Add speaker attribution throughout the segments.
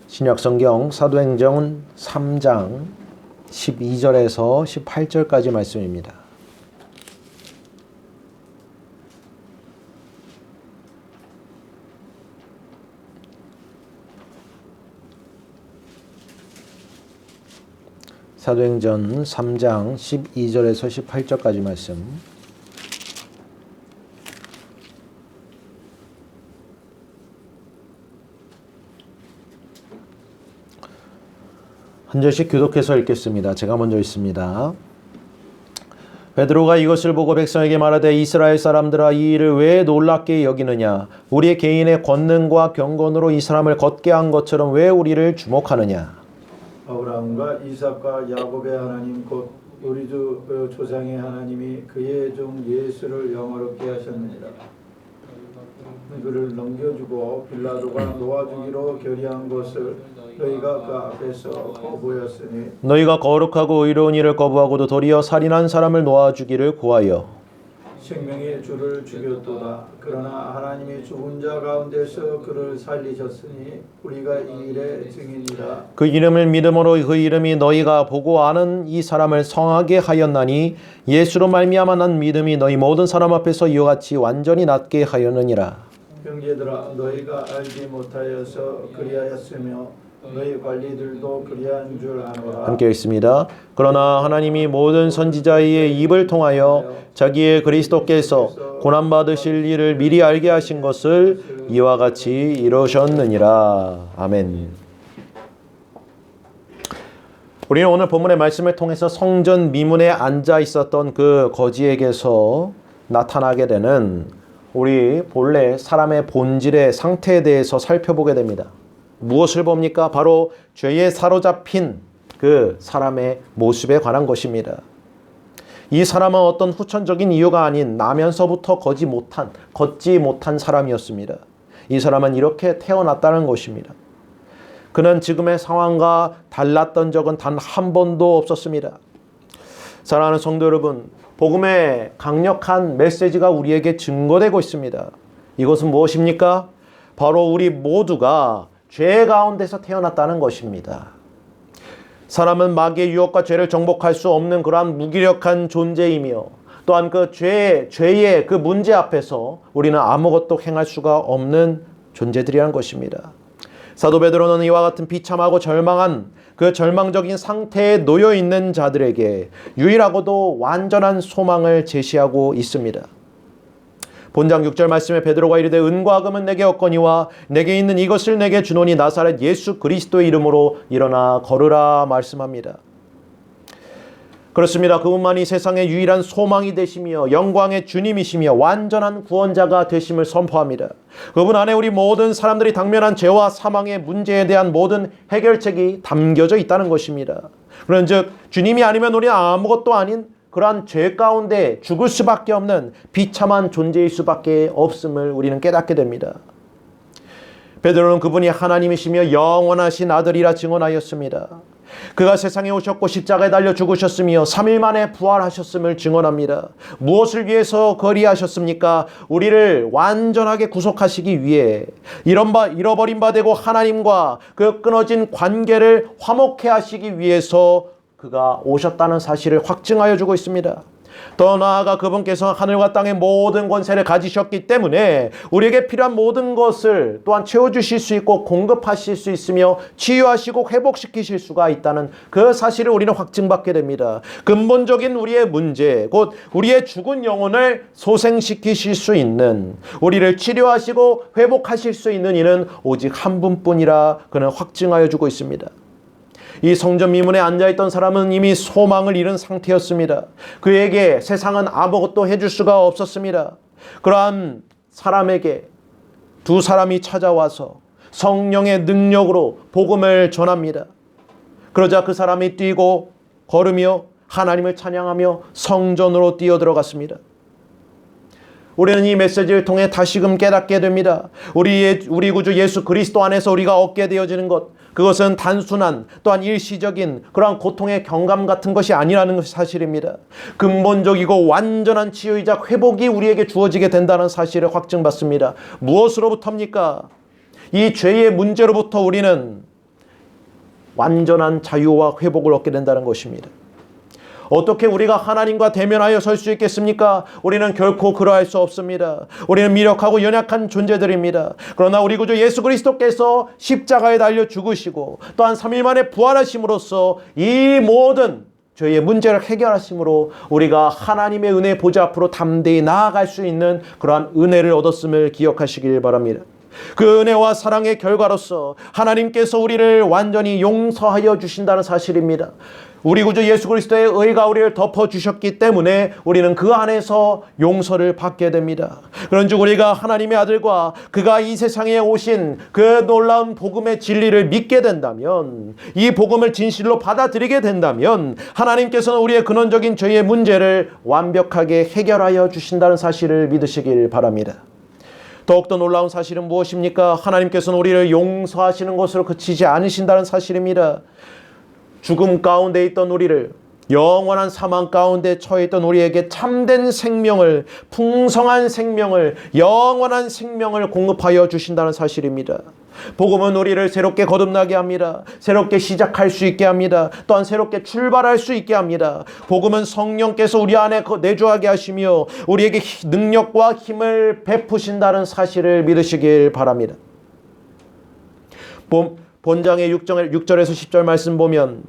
Speaker 1: 신약성경 사도행전 3장 12절에서 18절까지 말씀입니다. 사도행전 3장 12절에서 18절까지 말씀. 한 절씩 교독해서 읽겠습니다. 제가 먼저 읽습니다. 베드로가 이것을 보고 백성에게 말하되 이스라엘 사람들아 이 일을 왜 놀랍게 여기느냐? 우리의 개인의 권능과 경건으로 이 사람을 걷게 한 것처럼 왜 우리를 주목하느냐?
Speaker 2: 아브라함과 이삭과 야곱의 하나님 곧 우리 주 조상의 하나님이 그의 종 예수를 영화롭게 하셨느니라. 그를 넘겨주고 빌라도가 놓아주기로 결의한 것을 너희가 그 앞에서 거부하였으니
Speaker 1: 너희가 거룩하고 의로운 일을 거부하고도 도리어 살인한 사람을 놓아주기를 구하여
Speaker 2: 생명의 주를 죽였도다. 그러나 하나님이 죽은 자 가운데서 그를 살리셨으니 우리가 이 일의 증인이라.
Speaker 1: 그 이름을 믿음으로 그 이름이 너희가 보고 아는 이 사람을 성하게 하였나니 예수로 말미암아 난 믿음이 너희 모든 사람 앞에서 이와 같이 완전히 낫게 하였느니라.
Speaker 2: 형제들아 너희가 알지 못하여서 그리하였으며 너희 관리들도 그리한 줄 아노라.
Speaker 1: 함께 읽습니다. 그러나 하나님이 모든 선지자의 입을 통하여 자기의 그리스도께서 고난받으실 일을 미리 알게 하신 것을 이와 같이 이루셨느니라. 아멘. 우리는 오늘 본문의 말씀을 통해서 성전 미문에 앉아 있었던 그 거지에게서 나타나게 되는 우리 본래 사람의 본질의 상태에 대해서 살펴보게 됩니다. 무엇을 봅니까? 바로 죄에 사로잡힌 그 사람의 모습에 관한 것입니다. 이 사람은 어떤 후천적인 이유가 아닌 나면서부터 걷지 못한 사람이었습니다. 이 사람은 이렇게 태어났다는 것입니다. 그는 지금의 상황과 달랐던 적은 단 한 번도 없었습니다. 사랑하는 성도 여러분, 복음의 강력한 메시지가 우리에게 증거되고 있습니다. 이것은 무엇입니까? 바로 우리 모두가 죄 가운데서 태어났다는 것입니다. 사람은 마귀의 유혹과 죄를 정복할 수 없는 그러한 무기력한 존재이며 또한 그 죄의 그 문제 앞에서 우리는 아무것도 행할 수가 없는 존재들이라는 것입니다. 사도 베드로는 이와 같은 비참하고 절망한 그 절망적인 상태에 놓여 있는 자들에게 유일하고도 완전한 소망을 제시하고 있습니다. 본장 6절 말씀에 베드로가 이르되 은과 금은 내게 없거니와 내게 있는 이것을 내게 주노니 나사렛 예수 그리스도의 이름으로 일어나 걸으라 말씀합니다. 그렇습니다. 그분만이 세상의 유일한 소망이 되시며 영광의 주님이시며 완전한 구원자가 되심을 선포합니다. 그분 안에 우리 모든 사람들이 당면한 죄와 사망의 문제에 대한 모든 해결책이 담겨져 있다는 것입니다. 그런즉 주님이 아니면 우리는 아무것도 아닌 그러한 죄 가운데 죽을 수밖에 없는 비참한 존재일 수밖에 없음을 우리는 깨닫게 됩니다. 베드로는 그분이 하나님이시며 영원하신 아들이라 증언하였습니다. 그가 세상에 오셨고 십자가에 달려 죽으셨으며 3일 만에 부활하셨음을 증언합니다. 무엇을 위해서 그리하셨습니까? 우리를 완전하게 구속하시기 위해 잃어버린 바 되고 하나님과 그 끊어진 관계를 화목해 하시기 위해서 그가 오셨다는 사실을 확증하여 주고 있습니다. 더 나아가 그분께서 하늘과 땅의 모든 권세를 가지셨기 때문에 우리에게 필요한 모든 것을 또한 채워주실 수 있고 공급하실 수 있으며 치유하시고 회복시키실 수가 있다는 그 사실을 우리는 확증받게 됩니다. 근본적인 우리의 문제, 곧 우리의 죽은 영혼을 소생시키실 수 있는, 우리를 치료하시고 회복하실 수 있는 이는 오직 한 분뿐이라 그는 확증하여 주고 있습니다. 이 성전 미문에 앉아있던 사람은 이미 소망을 잃은 상태였습니다. 그에게 세상은 아무것도 해줄 수가 없었습니다. 그러한 사람에게 두 사람이 찾아와서 성령의 능력으로 복음을 전합니다. 그러자 그 사람이 뛰고 걸으며 하나님을 찬양하며 성전으로 뛰어들어갔습니다. 우리는 이 메시지를 통해 다시금 깨닫게 됩니다. 우리 구주 예수 그리스도 안에서 우리가 얻게 되어지는 것, 그것은 단순한 또한 일시적인 그러한 고통의 경감 같은 것이 아니라는 것이 사실입니다. 근본적이고 완전한 치유이자 회복이 우리에게 주어지게 된다는 사실을 확증받습니다. 무엇으로부터입니까? 이 죄의 문제로부터 우리는 완전한 자유와 회복을 얻게 된다는 것입니다. 어떻게 우리가 하나님과 대면하여 설 수 있겠습니까? 우리는 결코 그러할 수 없습니다. 우리는 미력하고 연약한 존재들입니다. 그러나 우리 구주 예수 그리스도께서 십자가에 달려 죽으시고 또한 3일 만에 부활하심으로써 이 모든 죄의 문제를 해결하심으로 우리가 하나님의 은혜 보좌 앞으로 담대히 나아갈 수 있는 그러한 은혜를 얻었음을 기억하시길 바랍니다. 그 은혜와 사랑의 결과로서 하나님께서 우리를 완전히 용서하여 주신다는 사실입니다. 우리 구주 예수 그리스도의 의가 우리를 덮어주셨기 때문에 우리는 그 안에서 용서를 받게 됩니다. 그런즉 우리가 하나님의 아들과 그가 이 세상에 오신 그 놀라운 복음의 진리를 믿게 된다면, 이 복음을 진실로 받아들이게 된다면 하나님께서는 우리의 근원적인 죄의 문제를 완벽하게 해결하여 주신다는 사실을 믿으시길 바랍니다. 더욱더 놀라운 사실은 무엇입니까? 하나님께서는 우리를 용서하시는 것으로 그치지 않으신다는 사실입니다. 죽음 가운데 있던 우리를, 영원한 사망 가운데 처해 있던 우리에게 참된 생명을, 풍성한 생명을, 영원한 생명을 공급하여 주신다는 사실입니다. 복음은 우리를 새롭게 거듭나게 합니다. 새롭게 시작할 수 있게 합니다. 또한 새롭게 출발할 수 있게 합니다. 복음은 성령께서 우리 안에 내주하게 하시며 우리에게 능력과 힘을 베푸신다는 사실을 믿으시길 바랍니다. 본장의 6절에서 10절 말씀 보면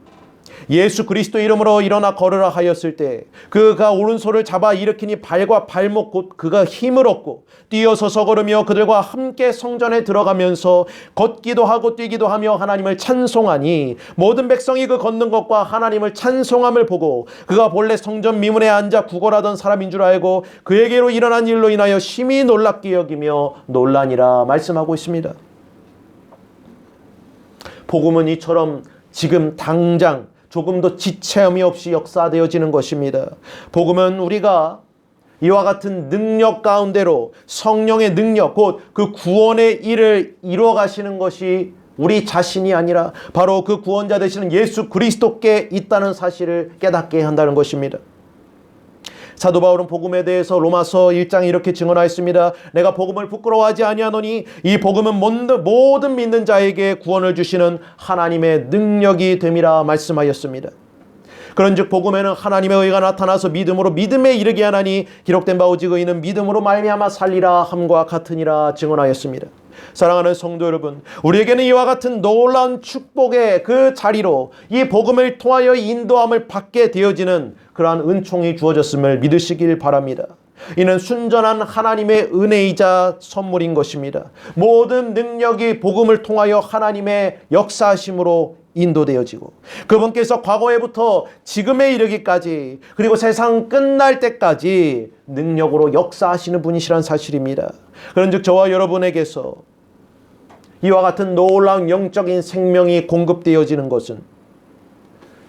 Speaker 1: 예수 그리스도 이름으로 일어나 걸으라 하였을 때 그가 오른손을 잡아 일으키니 발과 발목 곧 그가 힘을 얻고 뛰어서서 걸으며 그들과 함께 성전에 들어가면서 걷기도 하고 뛰기도 하며 하나님을 찬송하니 모든 백성이 그 걷는 것과 하나님을 찬송함을 보고 그가 본래 성전 미문에 앉아 구걸하던 사람인 줄 알고 그에게로 일어난 일로 인하여 심히 놀랍게 여기며 놀라니라 말씀하고 있습니다. 복음은 이처럼 지금 당장 조금도 지체함이 없이 역사되어지는 것입니다. 복음은 우리가 이와 같은 능력 가운데로 성령의 능력, 곧 그 구원의 일을 이루어 가시는 것이 우리 자신이 아니라 바로 그 구원자 되시는 예수 그리스도께 있다는 사실을 깨닫게 한다는 것입니다. 사도 바울은 복음에 대해서 로마서 1장에 이렇게 증언하였습니다. 내가 복음을 부끄러워하지 아니하노니 이 복음은 모든 믿는 자에게 구원을 주시는 하나님의 능력이 됨이라 말씀하였습니다. 그런즉 복음에는 하나님의 의가 나타나서 믿음으로 믿음에 이르게 하나니 기록된 바 오직 의인은 믿음으로 말미암아 살리라 함과 같으니라 증언하였습니다. 사랑하는 성도 여러분, 우리에게는 이와 같은 놀라운 축복의 그 자리로 이 복음을 통하여 인도함을 받게 되어지는 그러한 은총이 주어졌음을 믿으시길 바랍니다. 이는 순전한 하나님의 은혜이자 선물인 것입니다. 모든 능력이 복음을 통하여 하나님의 역사하심으로 인도되어지고 그분께서 과거에부터 지금에 이르기까지 그리고 세상 끝날 때까지 능력으로 역사하시는 분이시란 사실입니다. 그런즉 저와 여러분에게서 이와 같은 놀라운 영적인 생명이 공급되어지는 것은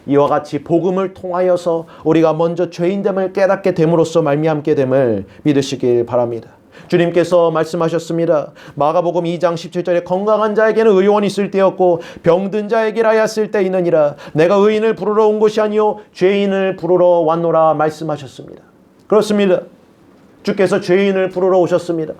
Speaker 1: 이와 같이 복음을 통하여서 우리가 먼저 죄인됨을 깨닫게 됨으로써 말미암게 됨을 믿으시길 바랍니다. 주님께서 말씀하셨습니다. 마가복음 2장 17절에 건강한 자에게는 의원이 있을 때였고 병든 자에게라야 쓸 때 있느니라. 내가 의인을 부르러 온 것이 아니요 죄인을 부르러 왔노라 말씀하셨습니다. 그렇습니다. 주께서 죄인을 부르러 오셨습니다.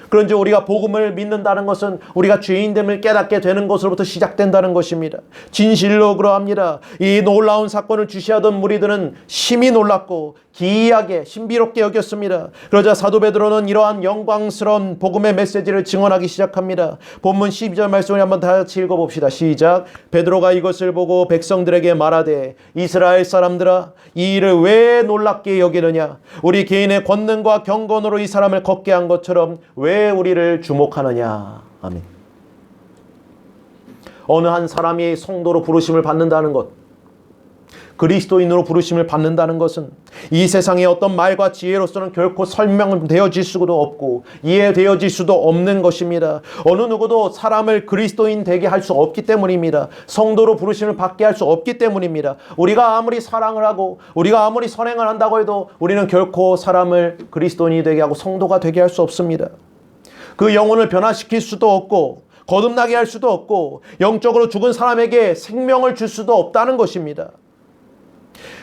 Speaker 1: 그런즉 우리가 복음을 믿는다는 것은 우리가 죄인됨을 깨닫게 되는 것으로부터 시작된다는 것입니다. 진실로 그러합니다. 이 놀라운 사건을 주시하던 무리들은 심히 놀랐고 기이하게 신비롭게 여겼습니다. 그러자 사도 베드로는 이러한 영광스러운 복음의 메시지를 증언하기 시작합니다. 본문 12절 말씀을 한번 다 같이 읽어봅시다. 시작. 베드로가 이것을 보고 백성들에게 말하되 이스라엘 사람들아 이 일을 왜 놀랍게 여기느냐. 우리 개인의 권능과 경건으로 이 사람을 걷게 한 것처럼 왜 우리를 주목하느냐. 아멘. 어느 한 사람이 성도로 부르심을 받는다는 것, 그리스도인으로 부르심을 받는다는 것은 이 세상의 어떤 말과 지혜로서는 결코 설명되어질 수도 없고 이해되어질 수도 없는 것입니다. 어느 누구도 사람을 그리스도인 되게 할 수 없기 때문입니다. 성도로 부르심을 받게 할 수 없기 때문입니다. 우리가 아무리 사랑을 하고 우리가 아무리 선행을 한다고 해도 우리는 결코 사람을 그리스도인이 되게 하고 성도가 되게 할 수 없습니다. 그 영혼을 변화시킬 수도 없고 거듭나게 할 수도 없고 영적으로 죽은 사람에게 생명을 줄 수도 없다는 것입니다.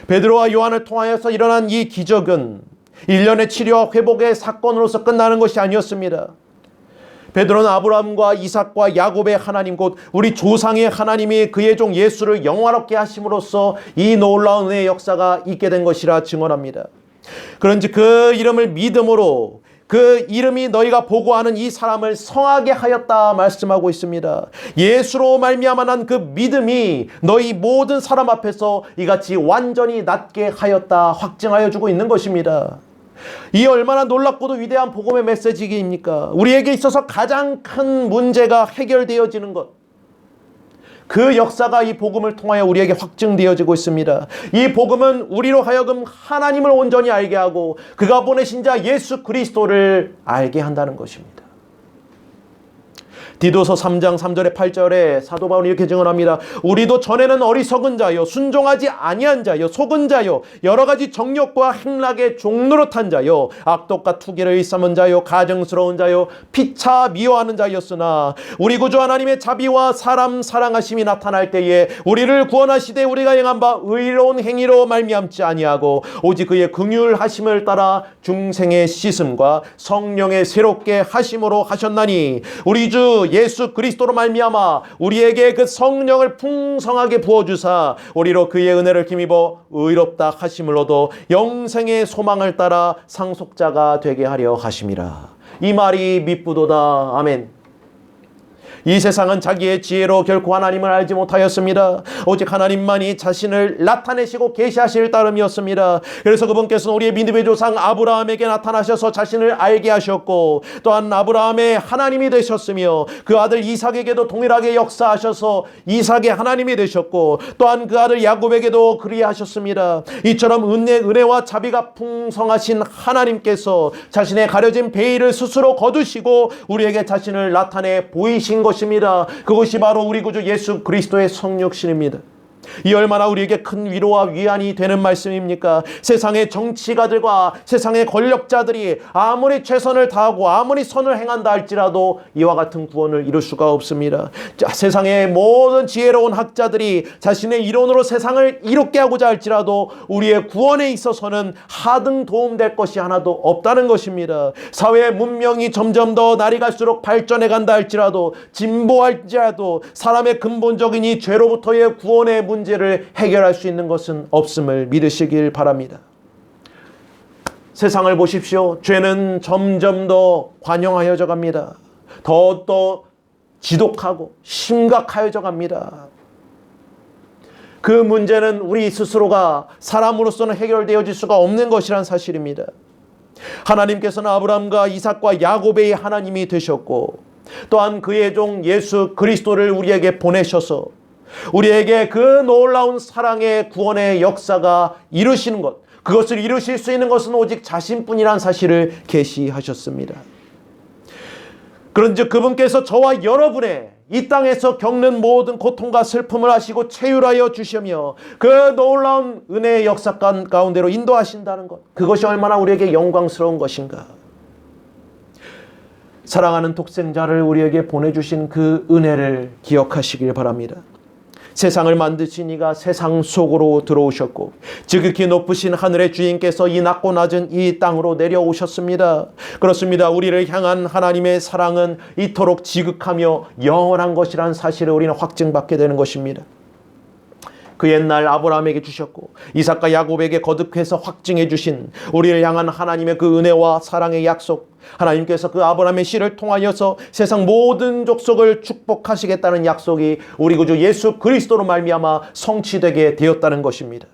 Speaker 1: 베드로와 요한을 통하여서 일어난 이 기적은 일련의 치료와 회복의 사건으로서 끝나는 것이 아니었습니다. 베드로는 아브라함과 이삭과 야곱의 하나님, 곧 우리 조상의 하나님이 그의 종 예수를 영화롭게 하심으로써 이 놀라운 은혜의 역사가 있게 된 것이라 증언합니다. 그런즉 그 이름을 믿음으로 그 이름이 너희가 보고하는 이 사람을 성하게 하였다 말씀하고 있습니다. 예수로 말미암아 난 그 믿음이 너희 모든 사람 앞에서 이같이 완전히 낫게 하였다 확증하여 주고 있는 것입니다. 이 얼마나 놀랍고도 위대한 복음의 메시지입니까? 우리에게 있어서 가장 큰 문제가 해결되어지는 것, 그 역사가 이 복음을 통하여 우리에게 확증되어지고 있습니다. 이 복음은 우리로 하여금 하나님을 온전히 알게 하고 그가 보내신 자 예수 그리스도를 알게 한다는 것입니다. 디도서 3장 3절에 8절에 사도 바울이 이렇게 증언합니다. 우리도 전에는 어리석은 자요, 순종하지 아니한 자요, 속은 자요, 여러 가지 정욕과 행락의 종노릇한 자요, 악독과 투기를 일삼은 자요, 가증스러운 자요, 피차 미워하는 자였으나 우리 구주 하나님의 자비와 사람 사랑하심이 나타날 때에 우리를 구원하시되 우리가 행한 바 의로운 행위로 말미암지 아니하고 오직 그의 긍휼하심을 따라 중생의 씻음과 성령의 새롭게 하심으로 하셨나니 우리 주 예수 그리스도로 말미암아 우리에게 그 성령을 풍성하게 부어주사 우리로 그의 은혜를 힘입어 의롭다 하심을 얻어 영생의 소망을 따라 상속자가 되게 하려 하심이라. 이 말이 미쁘도다. 아멘. 이 세상은 자기의 지혜로 결코 하나님을 알지 못하였습니다. 오직 하나님만이 자신을 나타내시고 계시하실 따름이었습니다. 그래서 그분께서는 우리의 믿음의 조상 아브라함에게 나타나셔서 자신을 알게 하셨고 또한 아브라함의 하나님이 되셨으며 그 아들 이삭에게도 동일하게 역사하셔서 이삭의 하나님이 되셨고 또한 그 아들 야곱에게도 그리하셨습니다. 이처럼 은혜와 자비가 풍성하신 하나님께서 자신의 가려진 베일을 스스로 거두시고 우리에게 자신을 나타내 보이신 것입니다. 그것이 바로 우리 구주 예수 그리스도의 성육신입니다. 이 얼마나 우리에게 큰 위로와 위안이 되는 말씀입니까? 세상의 정치가들과 세상의 권력자들이 아무리 최선을 다하고 아무리 선을 행한다 할지라도 이와 같은 구원을 이룰 수가 없습니다. 자, 세상의 모든 지혜로운 학자들이 자신의 이론으로 세상을 이롭게 하고자 할지라도 우리의 구원에 있어서는 하등 도움될 것이 하나도 없다는 것입니다. 사회 문명이 점점 더 날이 갈수록 발전해 간다 할지라도 진보할지라도 사람의 근본적인 이 죄로부터의 구원의 문제를 해결할 수 있는 것은 없음을 믿으시길 바랍니다. 세상을 보십시오. 죄는 점점 더 관영하여져 갑니다. 더 지독하고 심각하여져 갑니다. 그 문제는 우리 스스로가 사람으로서는 해결되어질 수가 없는 것이란 사실입니다. 하나님께서는 아브라함과 이삭과 야곱의 하나님이 되셨고 또한 그의 종 예수 그리스도를 우리에게 보내셔서 우리에게 그 놀라운 사랑의 구원의 역사가 이루시는 것, 그것을 이루실 수 있는 것은 오직 자신뿐이라는 사실을 계시하셨습니다. 그런즉 그분께서 저와 여러분의 이 땅에서 겪는 모든 고통과 슬픔을 하시고 체휼하여 주시며 그 놀라운 은혜의 역사 가운데로 인도하신다는 것, 그것이 얼마나 우리에게 영광스러운 것인가. 사랑하는 독생자를 우리에게 보내주신 그 은혜를 기억하시길 바랍니다. 세상을 만드신 이가 세상 속으로 들어오셨고 지극히 높으신 하늘의 주인께서 이 낮고 낮은 이 땅으로 내려오셨습니다. 그렇습니다. 우리를 향한 하나님의 사랑은 이토록 지극하며 영원한 것이라는 사실을 우리는 확증받게 되는 것입니다. 그 옛날 아브라함에게 주셨고 이삭과 야곱에게 거듭해서 확증해 주신 우리를 향한 하나님의 그 은혜와 사랑의 약속, 하나님께서 그 아브라함의 씨를 통하여서 세상 모든 족속을 축복하시겠다는 약속이 우리 구주 예수 그리스도로 말미암아 성취되게 되었다는 것입니다.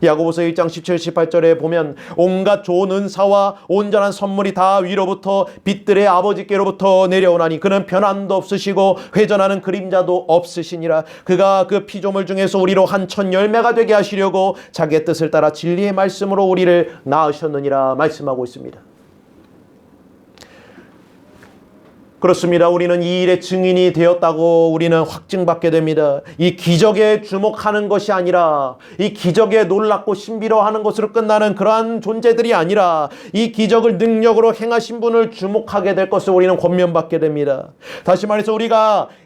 Speaker 1: 야고보서 1장 17, 18절에 보면 온갖 좋은 은사와 온전한 선물이 다 위로부터 빛들의 아버지께로부터 내려오나니 그는 변함도 없으시고 회전하는 그림자도 없으시니라. 그가 그 피조물 중에서 우리로 한천 열매가 되게 하시려고 자기의 뜻을 따라 진리의 말씀으로 우리를 낳으셨느니라 말씀하고 있습니다. 그렇습니다. 우리는 이 일의 증인이 되었다고 우리는 확증받게 됩니다. 이 기적에 주목하는 것이 아니라 이 기적에 놀랍고 신비로워하는 것으로 끝나는 그러한 존재들이 아니라 이 기적을 능력으로 행하신 분을 주목하게 될 것을 우리는 권면받게 됩니다. 다시 말해서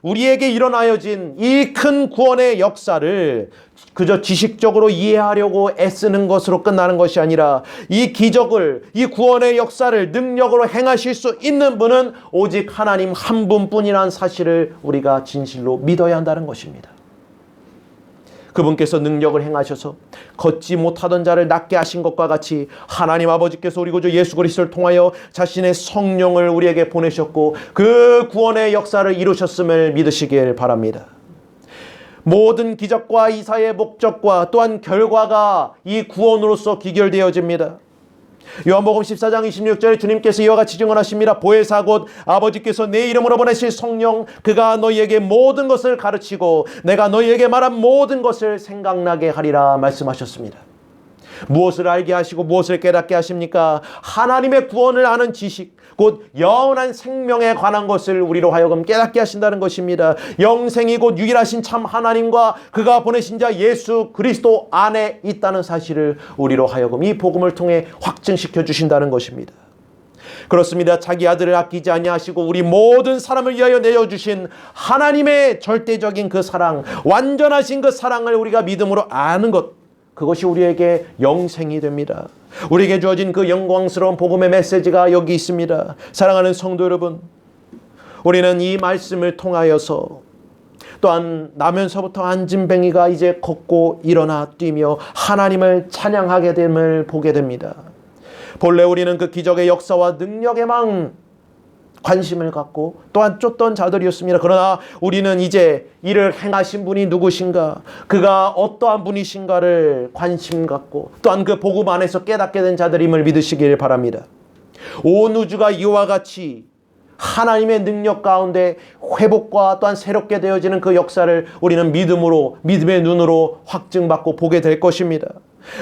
Speaker 1: 우리에게 일어나여진 이 큰 구원의 역사를 그저 지식적으로 이해하려고 애쓰는 것으로 끝나는 것이 아니라 이 기적을, 이 구원의 역사를 능력으로 행하실 수 있는 분은 오직 하나님 한 분뿐이라는 사실을 우리가 진실로 믿어야 한다는 것입니다. 그분께서 능력을 행하셔서 걷지 못하던 자를 낫게 하신 것과 같이 하나님 아버지께서 우리 구주 예수 그리스도를 통하여 자신의 성령을 우리에게 보내셨고 그 구원의 역사를 이루셨음을 믿으시길 바랍니다. 모든 기적과 이사의 목적과 또한 결과가 이 구원으로서 귀결되어집니다. 요한복음 14장 26절에 주님께서 이와 같이 증언하십니다. 보혜사 곧 아버지께서 내 이름으로 보내실 성령 그가 너희에게 모든 것을 가르치고 내가 너희에게 말한 모든 것을 생각나게 하리라 말씀하셨습니다. 무엇을 알게 하시고 무엇을 깨닫게 하십니까? 하나님의 구원을 아는 지식, 곧 영원한 생명에 관한 것을 우리로 하여금 깨닫게 하신다는 것입니다. 영생이 곧 유일하신 참 하나님과 그가 보내신 자 예수 그리스도 안에 있다는 사실을 우리로 하여금 이 복음을 통해 확증시켜 주신다는 것입니다. 그렇습니다. 자기 아들을 아끼지 아니하시고 우리 모든 사람을 위하여 내어주신 하나님의 절대적인 그 사랑, 완전하신 그 사랑을 우리가 믿음으로 아는 것, 그것이 우리에게 영생이 됩니다. 우리에게 주어진 그 영광스러운 복음의 메시지가 여기 있습니다. 사랑하는 성도 여러분, 우리는 이 말씀을 통하여서 또한 나면서부터 안진뱅이가 이제 걷고 일어나 뛰며 하나님을 찬양하게 됨을 보게 됩니다. 본래 우리는 그 기적의 역사와 능력에만 관심을 갖고 또한 쫓던 자들이었습니다. 그러나 우리는 이제 이를 행하신 분이 누구신가, 그가 어떠한 분이신가를 관심 갖고 또한 그 복음 안에서 깨닫게 된 자들임을 믿으시길 바랍니다. 온 우주가 이와 같이 하나님의 능력 가운데 회복과 또한 새롭게 되어지는 그 역사를 우리는 믿음의 눈으로 확증받고 보게 될 것입니다.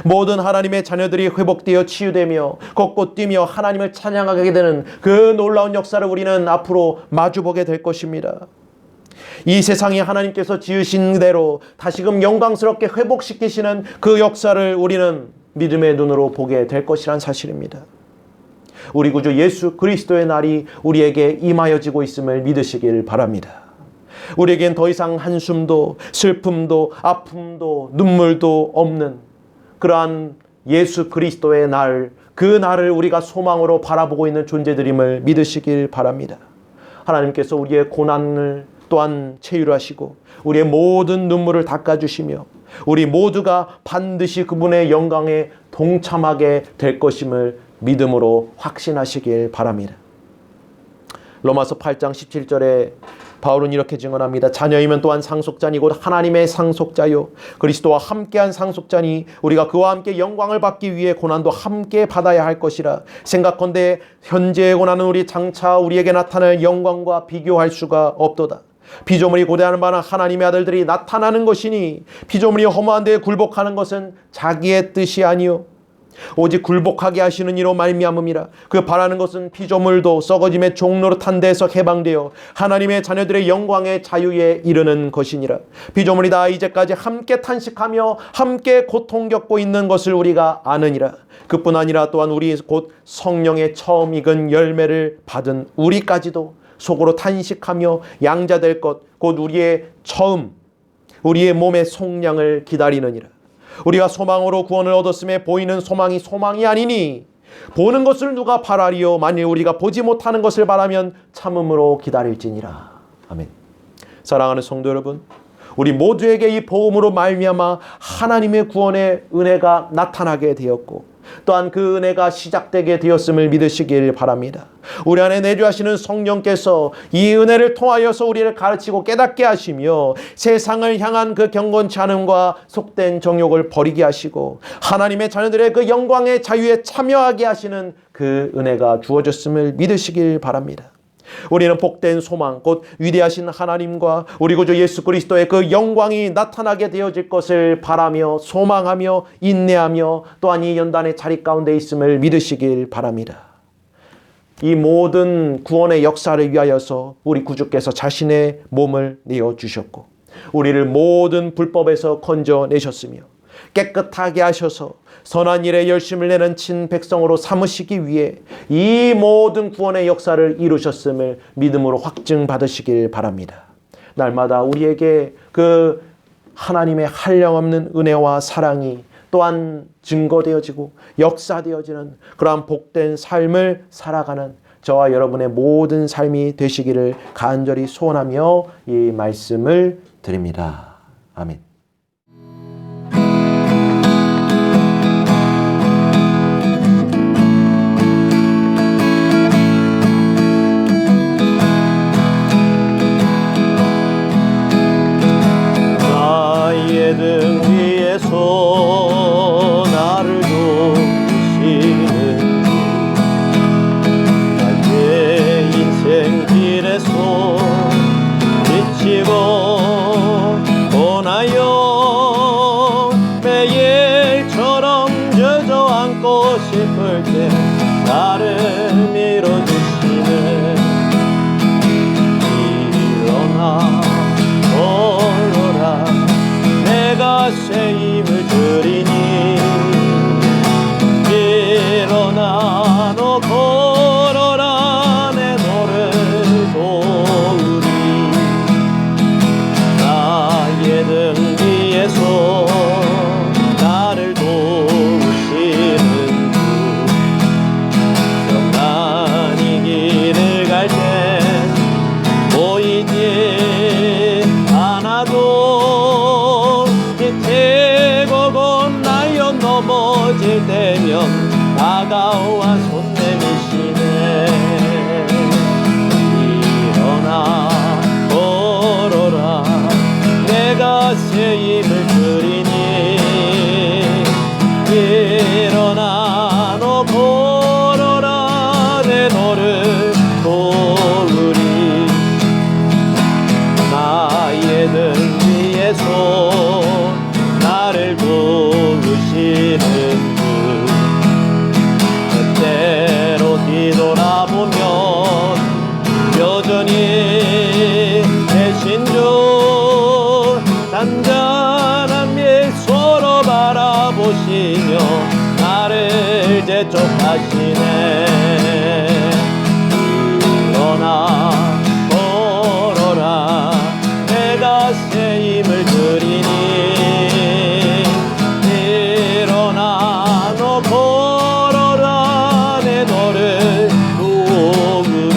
Speaker 1: 모든 하나님의 자녀들이 회복되어 치유되며 걷고 뛰며 하나님을 찬양하게 되는 그 놀라운 역사를 우리는 앞으로 마주보게 될 것입니다. 이 세상이 하나님께서 지으신 대로 다시금 영광스럽게 회복시키시는 그 역사를 우리는 믿음의 눈으로 보게 될 것이란 사실입니다. 우리 구주 예수 그리스도의 날이 우리에게 임하여지고 있음을 믿으시길 바랍니다. 우리에겐 더 이상 한숨도 슬픔도 아픔도 눈물도 없는 그러한 예수 그리스도의 날, 그 날을 우리가 소망으로 바라보고 있는 존재들임을 믿으시길 바랍니다. 하나님께서 우리의 고난을 또한 체휼하시고 우리의 모든 눈물을 닦아주시며 우리 모두가 반드시 그분의 영광에 동참하게 될 것임을 믿음으로 확신하시길 바랍니다. 로마서 8장 17절에 바울은 이렇게 증언합니다. 자녀이면 또한 상속자니 곧 하나님의 상속자요 그리스도와 함께한 상속자니 우리가 그와 함께 영광을 받기 위해 고난도 함께 받아야 할 것이라. 생각컨대 현재의 고난은 우리 장차 우리에게 나타날 영광과 비교할 수가 없도다. 피조물이 고대하는 바는 하나님의 아들들이 나타나는 것이니 피조물이 허무한 데에 굴복하는 것은 자기의 뜻이 아니요 오직 굴복하게 하시는 이로 말미암음이라. 그 바라는 것은 피조물도 썩어짐의 종로로 탄 데에서 해방되어 하나님의 자녀들의 영광의 자유에 이르는 것이니라. 피조물이 다 이제까지 함께 탄식하며 함께 고통 겪고 있는 것을 우리가 아느니라. 그뿐 아니라 또한 우리 곧 성령의 처음 익은 열매를 받은 우리까지도 속으로 탄식하며 양자될 것 곧 우리의 처음 우리의 몸의 속량을 기다리느니라. 우리가 소망으로 구원을 얻었음에 보이는 소망이 아니니 보는 것을 누가 바라리요 만일 우리가 보지 못하는 것을 바라면 참음으로 기다릴지니라. 아멘. 사랑하는 성도 여러분, 우리 모두에게 이 복음으로 말미암아 하나님의 구원의 은혜가 나타나게 되었고 또한 그 은혜가 시작되게 되었음을 믿으시길 바랍니다. 우리 안에 내주하시는 성령께서 이 은혜를 통하여서 우리를 가르치고 깨닫게 하시며 세상을 향한 그 경건치 않음과 속된 정욕을 버리게 하시고 하나님의 자녀들의 그 영광의 자유에 참여하게 하시는 그 은혜가 주어졌음을 믿으시길 바랍니다. 우리는 복된 소망 곧 위대하신 하나님과 우리 구주 예수 그리스도의 그 영광이 나타나게 되어질 것을 바라며 소망하며 인내하며 또한 이 연단의 자리 가운데 있음을 믿으시길 바랍니다. 이 모든 구원의 역사를 위하여서 우리 구주께서 자신의 몸을 내어주셨고 우리를 모든 불법에서 건져내셨으며 깨끗하게 하셔서 선한 일에 열심을 내는 친백성으로 삼으시기 위해 이 모든 구원의 역사를 이루셨음을 믿음으로 확증받으시길 바랍니다. 날마다 우리에게 그 하나님의 한량없는 은혜와 사랑이 또한 증거되어지고 역사되어지는 그러한 복된 삶을 살아가는 저와 여러분의 모든 삶이 되시기를 간절히 소원하며 이 말씀을 드립니다. 아멘. 나의 등 위에서 나를 도우시는 나의 인생 길에서 미치고 고나여 매일처럼 주저앉고 싶을 때 나를 밀어주시는 일어나 걸어라 내가 새 힘을 드리니 일어나 너 걸어라 내 너를 도우리 나의 등 위에서 나를 도우시는 주 평안히 길을 갈 때 보이지 않아도 밑에 고건 나여 넘어질 때면 다가와 손 내미시네 일어나 걸어라 내가 새 힘을 드리니 일어나 너 걸어라 내 너를 도우리 나의 등 위에서 나를 도우시는 주 때때로 뒤돌아보면 여전히 계신 주 단단한 미소로 바라보시며 나를 재촉하시네 일어나 걸어라 내가 새 힘을 드리니 일어나 너 걸어라 내 너를 도우리